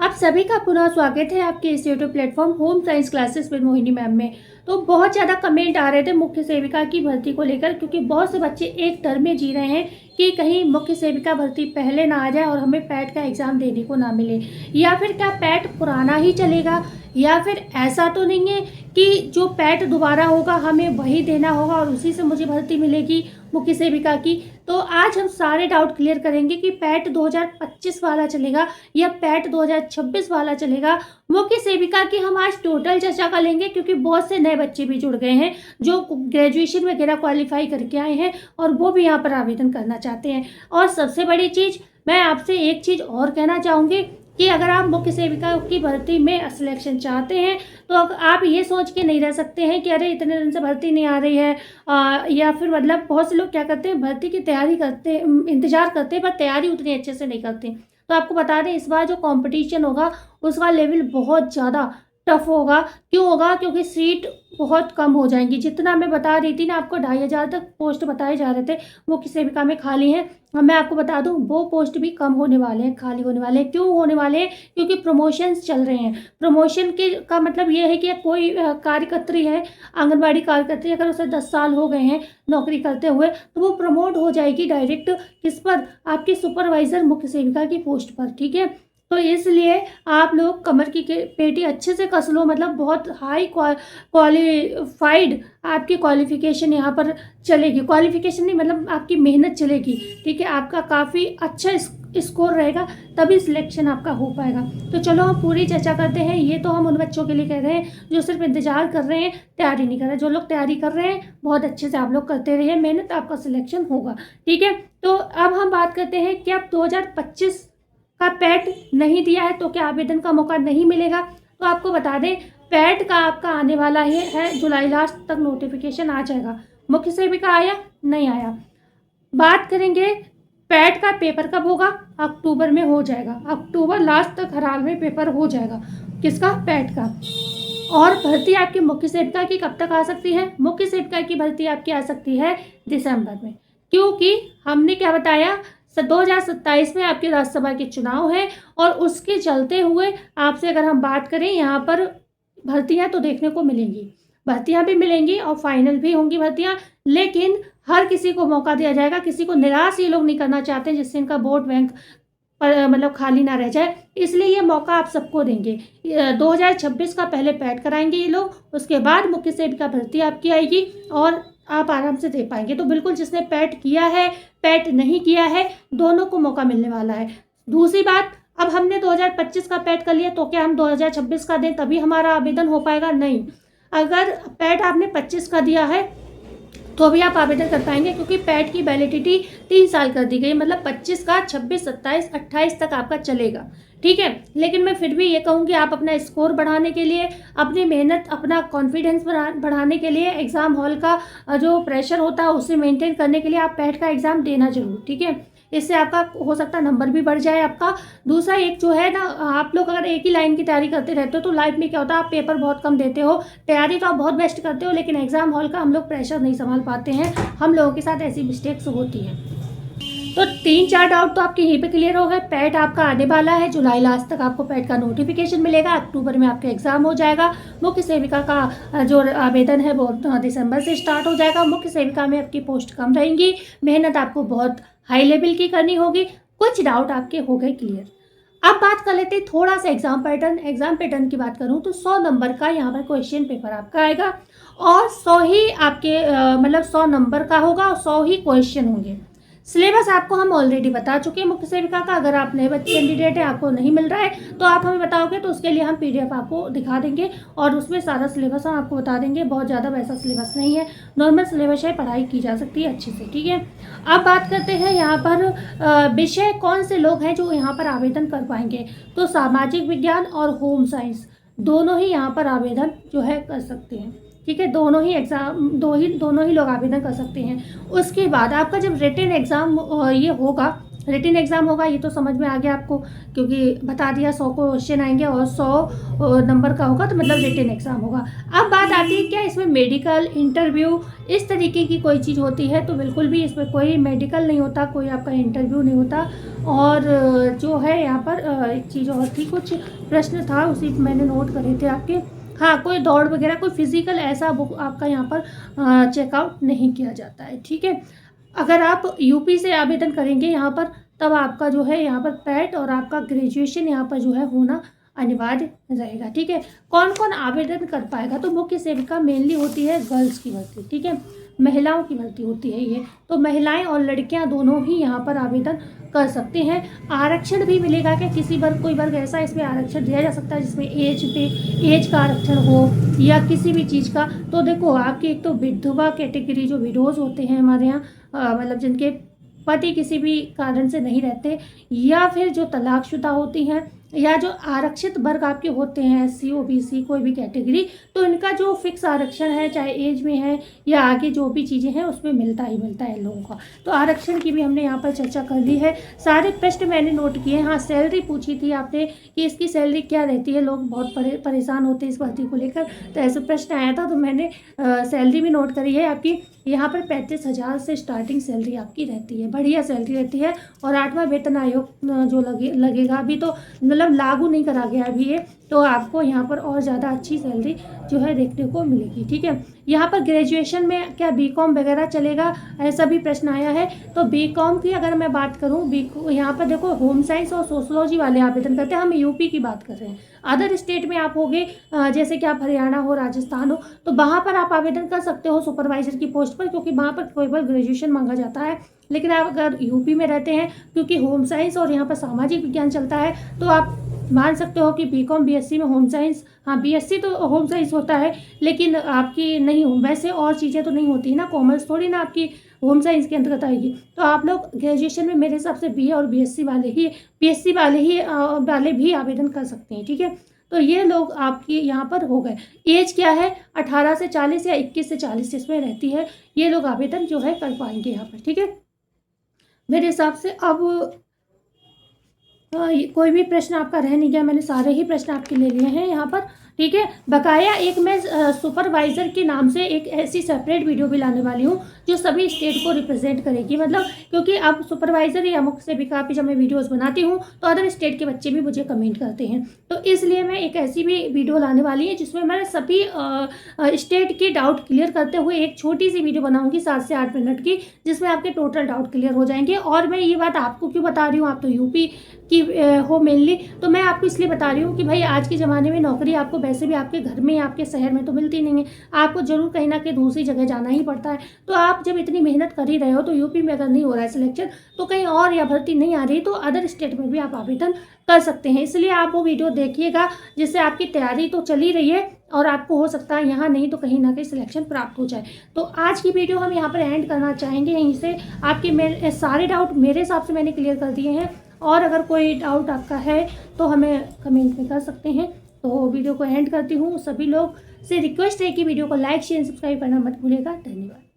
आप सभी का पुनः स्वागत है आपके इस YouTube platform home science classes with Mohini ma'am में। तो बहुत ज़्यादा कमेंट आ रहे थे मुख्य सेविका की भर्ती को लेकर, क्योंकि बहुत से बच्चे एक डर में जी रहे हैं कि कहीं मुख्य सेविका भर्ती पहले ना आ जाए और हमें पैट का एग्ज़ाम देने को ना मिले, या फिर क्या पैट पुराना ही चलेगा, या फिर ऐसा तो नहीं है कि जो पैट दोबारा होगा हमें वही देना होगा और उसी से मुझे भर्ती मिलेगी मुख्य सेविका की। तो आज हम सारे डाउट क्लियर करेंगे कि पैट 2025 वाला चलेगा या पैट 2026 वाला चलेगा। मुख्य सेविका की हम आज टोटल चर्चा कर लेंगे, क्योंकि बहुत से नए बच्चे भी जुड़ गए हैं जो ग्रेजुएशन वगैरह क्वालिफाई करके आए हैं और वो भी यहाँ पर आवेदन करना चाहते हैं। और सबसे बड़ी चीज़, मैं आपसे एक चीज़ और कहना चाहूँगी कि अगर आप मुख्य सेविका की भर्ती में सिलेक्शन चाहते हैं तो आप ये सोच के नहीं रह सकते हैं कि अरे इतने दिन से भर्ती नहीं आ रही है, या फिर मतलब बहुत से लोग क्या करते हैं, भर्ती की तैयारी करते, इंतजार करते हैं पर तैयारी उतनी अच्छे से नहीं करते। तो आपको बता दें, इस बार जो कंपटीशन होगा उसका लेवल बहुत ज़्यादा टफ होगा। क्यों होगा? क्योंकि सीट बहुत कम हो जाएंगी। जितना मैं बता रही थी ना आपको, 2500 तक पोस्ट बताए जा रहे थे मुख्य सेविका में खाली हैं, और मैं आपको बता दूं वो पोस्ट भी कम होने वाले हैं, खाली होने वाले हैं। क्यों होने वाले हैं? क्योंकि प्रमोशंस चल रहे हैं। प्रमोशन के का मतलब ये है कि कोई कार्यकर्त्री है, आंगनबाड़ी कार्यकर्त्री, अगर उसे 10 साल हो गए हैं नौकरी करते हुए, तो वो प्रमोट हो जाएगी डायरेक्ट किस पर? आपकी सुपरवाइजर मुख्य सेविका की पोस्ट पर। ठीक है, तो इसलिए आप लोग कमर की पेटी अच्छे से कस लो, मतलब बहुत हाई क्वालिफाइड आपकी क्वालिफिकेशन यहाँ पर चलेगी। क्वालिफिकेशन नहीं, मतलब आपकी मेहनत चलेगी। ठीक है, आपका काफ़ी अच्छा स्कोर रहेगा, तभी सिलेक्शन आपका हो पाएगा। तो चलो हम पूरी चर्चा करते हैं। ये तो हम उन बच्चों के लिए कह रहे हैं जो सिर्फ इंतजार कर रहे हैं, तैयारी नहीं कर रहे। जो लोग तैयारी कर रहे हैं बहुत अच्छे से आप लोग करते रहिए मेहनत, आपका सिलेक्शन होगा। ठीक है, तो अब हम बात करते हैं कि अब 2025 का पैट नहीं दिया है तो क्या आवेदन का मौका नहीं मिलेगा? तो आपको बता दें, पैट का आपका आने वाला है जुलाई लास्ट तक नोटिफिकेशन आ जाएगा। मुख्य सेविका आया नहीं आया, बात करेंगे पैट का पेपर कब होगा? अक्टूबर में हो जाएगा। अक्टूबर लास्ट तक हर हाल में पेपर हो जाएगा। किसका? पैट का। और भर्ती आपकी मुख्य सेविका की कब तक आ सकती है? मुख्य सेविका की भर्ती आपकी आ सकती है दिसंबर में, क्योंकि हमने क्या बताया, 2027 में आपके राज्यसभा के चुनाव है और उसके चलते हुए आपसे अगर हम बात करें, यहाँ पर भर्तियां तो देखने को मिलेंगी, भर्तियां भी मिलेंगी और फाइनल भी होंगी भर्तियां, लेकिन हर किसी को मौका दिया जाएगा। किसी को निराश ये लोग नहीं करना चाहते जिससे इनका वोट बैंक पर मतलब खाली ना रह जाए, इसलिए ये मौका आप सबको देंगे। 2026 का पहले पैट कराएंगे ये लोग, उसके बाद मुख्य सेविका भर्ती आपकी आएगी और आप आराम से दे पाएंगे। तो बिल्कुल जिसने पैट किया है, पैट नहीं किया है, दोनों को मौका मिलने वाला है। दूसरी बात, अब हमने 2025 का पैट कर लिया तो क्या हम 2026 का दें तभी हमारा आवेदन हो पाएगा? नहीं। अगर पैट आपने 25 का दिया है तो भी आप आवेदन कर पाएंगे, क्योंकि पैट की वैलिडिटी 3 साल कर दी गई, मतलब 25 का 26, 27, 28 तक आपका चलेगा। ठीक है, लेकिन मैं फिर भी ये कहूँगी आप अपना स्कोर बढ़ाने के लिए, अपनी मेहनत, अपना कॉन्फिडेंस बढ़ाने के लिए, एग्ज़ाम हॉल का जो प्रेशर होता है उसे मेंटेन करने के लिए आप पैट का एग्ज़ाम देना जरूर। ठीक है, इससे आपका हो सकता है नंबर भी बढ़ जाए आपका। दूसरा एक जो है ना, आप लोग अगर एक ही लाइन की तैयारी करते रहते हो तो लाइफ में क्या होता है, आप पेपर बहुत कम देते हो। तैयारी तो आप बहुत बेस्ट करते हो, लेकिन एग्जाम हॉल का हम लोग प्रेशर नहीं संभाल पाते हैं। हम लोगों के साथ ऐसी मिस्टेक्स होती हैं। तो 3-4 डाउट तो आपके यहीं पे क्लियर हो गए। पैट आपका आने वाला है, जुलाई लास्ट तक आपको पैट का नोटिफिकेशन मिलेगा, अक्टूबर में आपका एग्जाम हो जाएगा। मुख्य सेविका का जो आवेदन है वो दिसंबर से स्टार्ट हो जाएगा। मुख्य सेविका में आपकी पोस्ट कम रहेंगी, मेहनत आपको बहुत हाई लेवल की करनी होगी। कुछ डाउट आपके हो गए क्लियर। अब बात कर लेते हैं थोड़ा सा एग्जाम पैटर्न। एग्जाम पैटर्न की बात करूं तो 100 नंबर का यहाँ पर क्वेश्चन पेपर आपका आएगा और 100 ही आपके मतलब 100 नंबर का होगा और 100 ही क्वेश्चन होंगे। सिलेबस आपको हम ऑलरेडी बता चुके हैं मुख्य सेविका का। अगर आप नए बच्चे कैंडिडेट हैं, आपको नहीं मिल रहा है तो आप हमें बताओगे तो उसके लिए हम पीडीएफ आपको दिखा देंगे और उसमें सारा सिलेबस हम आपको बता देंगे। बहुत ज़्यादा वैसा सिलेबस नहीं है, नॉर्मल सिलेबस है, पढ़ाई की जा सकती है अच्छे से। ठीक है, अब बात करते हैं यहाँ पर विषय कौन से लोग हैं जो यहाँ पर आवेदन कर पाएंगे। तो सामाजिक विज्ञान और होम साइंस दोनों ही यहाँ पर आवेदन जो है कर सकते हैं। ठीक है, दोनों ही एग्ज़ाम दोनों ही लोग आवेदन कर सकते हैं। उसके बाद आपका जब रिटन एग्ज़ाम ये होगा रिटन एग्ज़ाम होगा, ये तो समझ में आ गया आपको, क्योंकि बता दिया 100 क्वेश्चन आएंगे और 100 नंबर का होगा, तो मतलब रिटन एग्ज़ाम होगा। अब बात आती है क्या इसमें मेडिकल इंटरव्यू इस तरीके की कोई चीज़ होती है, तो बिल्कुल भी इसमें कोई मेडिकल नहीं होता, कोई आपका इंटरव्यू नहीं होता। और जो है यहाँ पर एक चीज़ और थी, कुछ प्रश्न था उसी मैंने नोट करे थे आपके। हाँ, कोई दौड़ वगैरह कोई फिजिकल ऐसा बुक आपका यहाँ पर चेकआउट नहीं किया जाता है, ठीक है। अगर आप यूपी से आवेदन करेंगे यहाँ पर, तब आपका जो है यहाँ पर पैट और आपका ग्रेजुएशन यहाँ पर जो है होना अनिवार्य रहेगा, ठीक है। कौन कौन आवेदन कर पाएगा, तो मुख्य सेविका मेनली होती है गर्ल्स की भर्ती, ठीक है, महिलाओं की भर्ती होती है ये, तो महिलाएं और लड़कियां दोनों ही यहाँ पर आवेदन कर सकते हैं। आरक्षण भी मिलेगा क्या, किसी वर्ग कोई वर्ग ऐसा इसमें आरक्षण दिया जा सकता है जिसमें एज का आरक्षण हो या किसी भी चीज़ का। तो देखो आपकी एक तो विधवा कैटेगरी, जो विडोज होते हैं हमारे यहाँ, मतलब जिनके पति किसी भी कारण से नहीं रहते, या फिर जो तलाकशुदा होती हैं, या जो आरक्षित वर्ग आपके होते हैं SC OBC कोई भी कैटेगरी, तो इनका जो फिक्स आरक्षण है, चाहे एज में है या आगे जो भी चीज़ें हैं, उसमें मिलता ही मिलता है लोगों का। तो आरक्षण की भी हमने यहाँ पर चर्चा कर ली है। सारे प्रश्न मैंने नोट किए। हाँ, सैलरी पूछी थी आपने कि इसकी सैलरी क्या रहती है, लोग बहुत परेशान होते हैं इस भर्ती को लेकर, तो ऐसे प्रश्न आया था, तो मैंने सैलरी भी नोट करी है आपकी। यहाँ पर 35,000 से स्टार्टिंग सैलरी आपकी रहती है, बढ़िया सैलरी रहती है। और 8वां वेतन आयोग जो लगेगा, अभी तो मतलब लागू नहीं करा गया अभी ये, तो आपको यहाँ पर और ज़्यादा अच्छी सैलरी जो है देखने को मिलेगी, ठीक है। यहाँ पर ग्रेजुएशन में क्या BCom वगैरह चलेगा, ऐसा भी प्रश्न आया है। तो BCom की अगर मैं बात करूँ, यहाँ पर देखो होम साइंस और सोशोलॉजी वाले आवेदन करते हैं, हम यूपी की बात कर रहे हैं। अदर स्टेट में आप होगे, जैसे कि आप हरियाणा हो, राजस्थान हो, तो वहाँ पर आप आवेदन कर सकते हो सुपरवाइजर की पोस्ट पर, क्योंकि वहाँ पर कोई बार ग्रेजुएशन मांगा जाता है। लेकिन आप अगर यूपी में रहते हैं, क्योंकि होम साइंस और यहाँ पर सामाजिक विज्ञान चलता है, तो आप मान सकते हो कि BCom BSc में होम साइंस, हाँ BSc तो होम साइंस होता है, लेकिन आपकी नहीं हो, वैसे और चीज़ें तो नहीं होती ना, कॉमर्स थोड़ी ना आपकी होम साइंस के अंतर्गत आएगी। तो आप लोग ग्रेजुएशन में मेरे हिसाब से BA और BSc वाले भी आवेदन कर सकते हैं, ठीक है। तो ये लोग आपकी यहाँ पर हो गए। एज क्या है, 18 से 40 या 21 से 40 इसमें रहती है, ये लोग आवेदन जो है कर पाएंगे यहाँ पर, ठीक है, मेरे हिसाब से। अब कोई भी प्रश्न आपका रह नहीं गया, मैंने सारे ही प्रश्न आपके ले लिए हैं यहाँ पर, ठीक है। बकाया एक मैं सुपरवाइज़र के नाम से एक ऐसी सेपरेट वीडियो भी लाने वाली हूँ जो सभी स्टेट को रिप्रेजेंट करेगी, मतलब क्योंकि अब सुपरवाइज़र या मुख्य सेविका पे जब मैं वीडियोस बनाती हूँ तो अदर स्टेट के बच्चे भी मुझे कमेंट करते हैं, तो इसलिए मैं एक ऐसी भी वीडियो लाने वाली है जिसमें मैं सभी स्टेट के डाउट क्लियर करते हुए एक छोटी सी वीडियो बनाऊँगी 7 से 8 मिनट की, जिसमें आपके टोटल डाउट क्लियर हो जाएंगे। और मैं ये बात आपको क्यों बता रही हूँ, आप तो यूपी की हो मेनली, तो मैं आपको इसलिए बता रही हूँ कि भाई आज के ज़माने में नौकरी आपको वैसे भी आपके घर में, आपके शहर में तो मिलती नहीं है, आपको जरूर कहीं ना कहीं दूसरी जगह जाना ही पड़ता है। तो आप जब इतनी मेहनत कर ही रहे हो, तो यूपी में अगर नहीं हो रहा है सिलेक्शन, तो कहीं और या भर्ती नहीं आ रही, तो अदर स्टेट में भी आप आवेदन कर सकते हैं। इसलिए आप वो वीडियो देखिएगा, जिससे आपकी तैयारी तो चल ही रही है और आपको हो सकता है यहाँ नहीं तो कहीं ना कहीं सिलेक्शन प्राप्त हो जाए। तो आज की वीडियो हम यहाँ पर एंड करना चाहेंगे यहीं से। आपके सारे डाउट मेरे हिसाब से मैंने क्लियर कर दिए हैं, और अगर कोई डाउट आपका है तो हमें कमेंट में कर सकते हैं। तो वीडियो को एंड करती हूँ। सभी लोग से रिक्वेस्ट है कि वीडियो को लाइक शेयर सब्सक्राइब करना मत भूलिएगा। धन्यवाद।